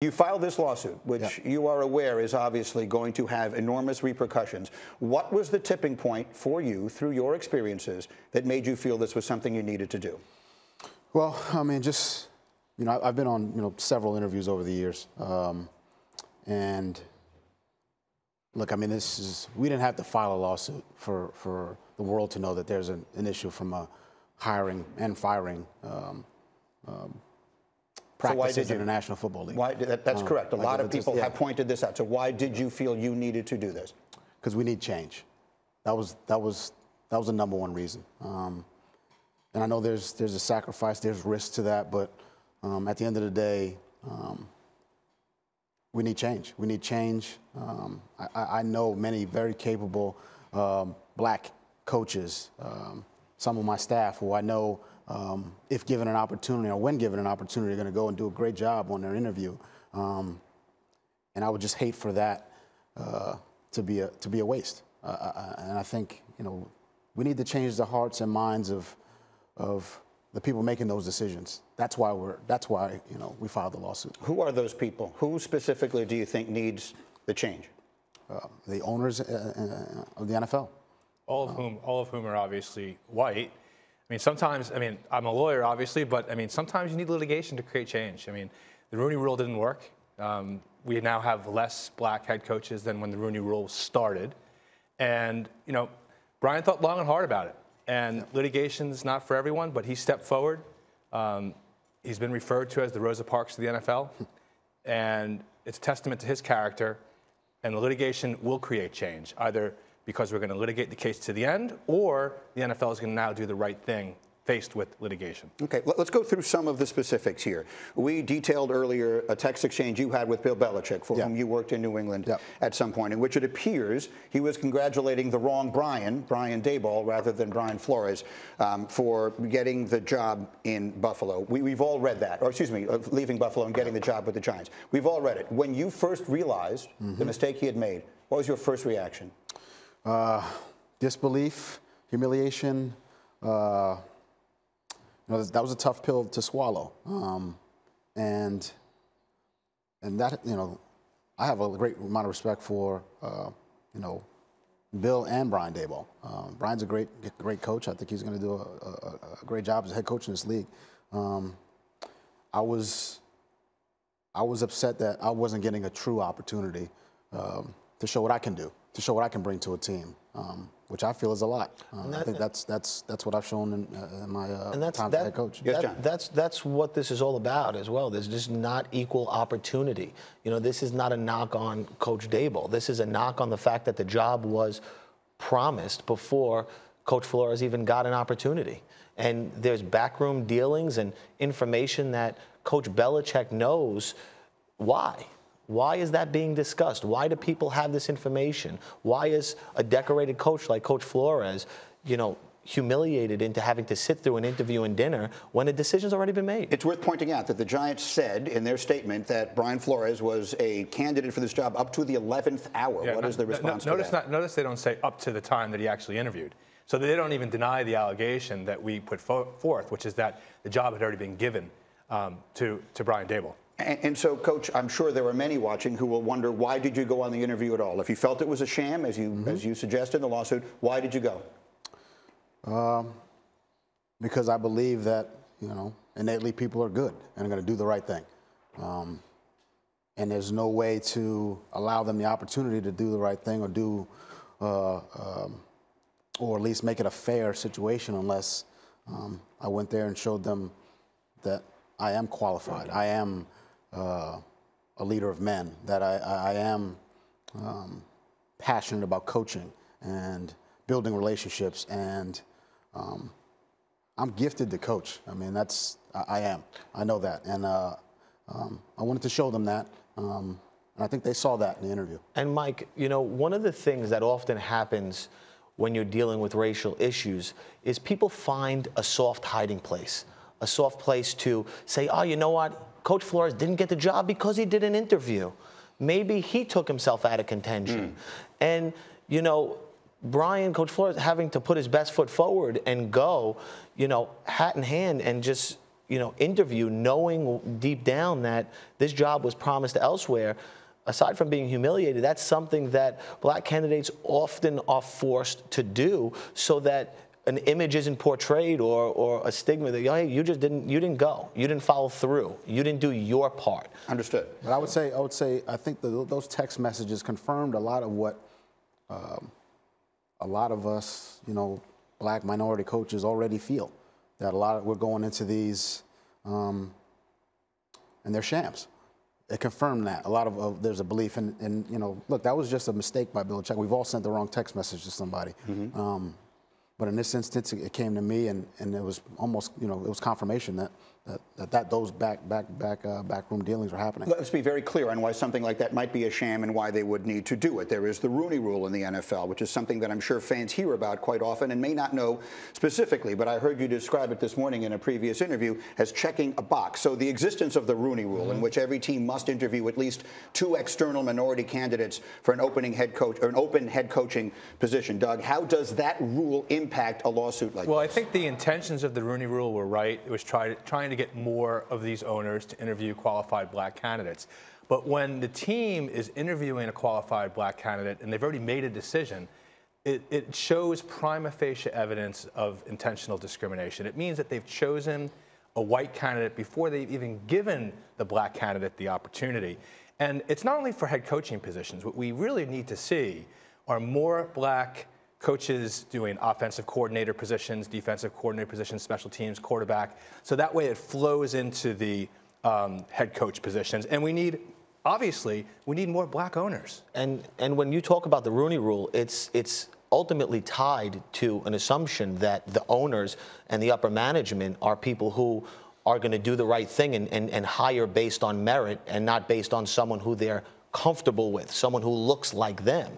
You filed this lawsuit, which you are aware is obviously going to have enormous repercussions. What was the tipping point for you, through your experiences, that made you feel this was something you needed to do? Well, I mean, just, I've been on, several interviews over the years. And look, I mean, we didn't have to file a lawsuit for the world to know that there's an issue from a hiring and firing practices in the National Football League. Why? That's correct. A lot of people have pointed this out. So why did you feel you needed to do this? Because we need change. That was the #1 reason. And I know there's a sacrifice, there's risk to that, but at the end of the day, we need change. We need change. I know many very capable black coaches, some of my staff who I know, if given an opportunity or when given an opportunity, are going to go and do a great job on their interview. And I would just hate for that to be a waste. And I think we need to change the hearts and minds of the people making those decisions. That's why we filed the lawsuit. Who are those people? Who specifically do you think needs the change? The owners of the NFL. All of whom are obviously white. I mean, sometimes, I'm a lawyer, obviously, but sometimes you need litigation to create change. The Rooney Rule didn't work. We now have less black head coaches than when the Rooney Rule started. And, Brian thought long and hard about it. And litigation's not for everyone, but he stepped forward. He's been referred to as the Rosa Parks of the NFL. And it's a testament to his character. And the litigation will create change, either because we're going to litigate the case to the end, or the NFL is going to now do the right thing faced with litigation. Okay, let's go through some of the specifics here. We detailed earlier a text exchange you had with Bill Belichick, for whom you worked in New England at some point, in which it appears he was congratulating the wrong Brian Daboll, rather than Brian Flores, for getting the job in Buffalo. We've all read that, or excuse me, leaving Buffalo and getting the job with the Giants. We've all read it. When you first realized the mistake he had made, what was your first reaction? Disbelief, humiliation. That was a tough pill to swallow. And that, I have a great amount of respect for, Bill and Brian Daboll. Brian's a great coach. I think he's going to do a great job as a head coach in this league. I was upset that I wasn't getting a true opportunity to show what I can do, to show what I can bring to a team, which I feel is a lot. I think that's what I've shown in my time as head coach. That's what this is all about as well. There's just not equal opportunity. This is not a knock on Coach Daboll. This is a knock on the fact that the job was promised before Coach Flores even got an opportunity. And there's backroom dealings and information that Coach Belichick knows. Why? Why is that being discussed? Why do people have this information? Why is a decorated coach like Coach Flores, humiliated into having to sit through an interview and dinner when a decision's already been made? It's worth pointing out that the Giants said in their statement that Brian Flores was a candidate for this job up to the 11th hour. What is the response to that? Notice they don't say up to the time that he actually interviewed. So they don't even deny the allegation that we put forth, which is that the job had already been given to Brian Daboll. And so, Coach, I'm sure there are many watching who will wonder, why did you go on the interview at all? If you felt it was a sham, as you suggested in the lawsuit, why did you go? Because I believe that, innately people are good and are going to do the right thing. And there's no way to allow them the opportunity to do the right thing or do, or at least make it a fair situation unless I went there and showed them that I am qualified. I am a leader of men, that I am passionate about coaching and building relationships, and I'm gifted to coach. I am. I know that, and I wanted to show them that, and I think they saw that in the interview. And Mike, one of the things that often happens when you're dealing with racial issues is people find a soft hiding place, a soft place to say, oh, you know what? Coach Flores didn't get the job because he did an interview. Maybe he took himself out of contention. And, Coach Flores having to put his best foot forward and go, hat in hand, and just, interview, knowing deep down that this job was promised elsewhere. Aside from being humiliated, that's something that black candidates often are forced to do, so that an image isn't portrayed, or a stigma that, hey, you didn't go, you didn't follow through, you didn't do your part. Understood. But I would say I think those text messages confirmed a lot of what a lot of us, black minority coaches already feel, that we're going into these and they're shams. It confirmed that. A lot of there's a belief in look, that was just a mistake by Belichick. We've all sent the wrong text message to somebody. Mm-hmm. But in this instance, it came to me, and it was almost, it was confirmation that those backroom dealings were happening. Let's be very clear on why something like that might be a sham and why they would need to do it. There is the Rooney Rule in the NFL, which is something that I'm sure fans hear about quite often and may not know specifically, but I heard you describe it this morning in a previous interview as checking a box. So the existence of the Rooney Rule, mm-hmm. in which every team must interview at least 2 external minority candidates for an open head coaching position. Doug, how does that rule impact a lawsuit like this? Well, I think the intentions of the Rooney Rule were right. It was trying to get more of these owners to interview qualified black candidates. But when the team is interviewing a qualified black candidate and they've already made a decision, it shows prima facie evidence of intentional discrimination. It means that they've chosen a white candidate before they've even given the black candidate the opportunity. And it's not only for head coaching positions. What we really need to see are more black coaches doing offensive coordinator positions, defensive coordinator positions, special teams, quarterback. So that way it flows into the head coach positions. And obviously, we need more black owners. And when you talk about the Rooney Rule, it's ultimately tied to an assumption that the owners and the upper management are people who are going to do the right thing and hire based on merit and not based on someone who they're comfortable with, someone who looks like them.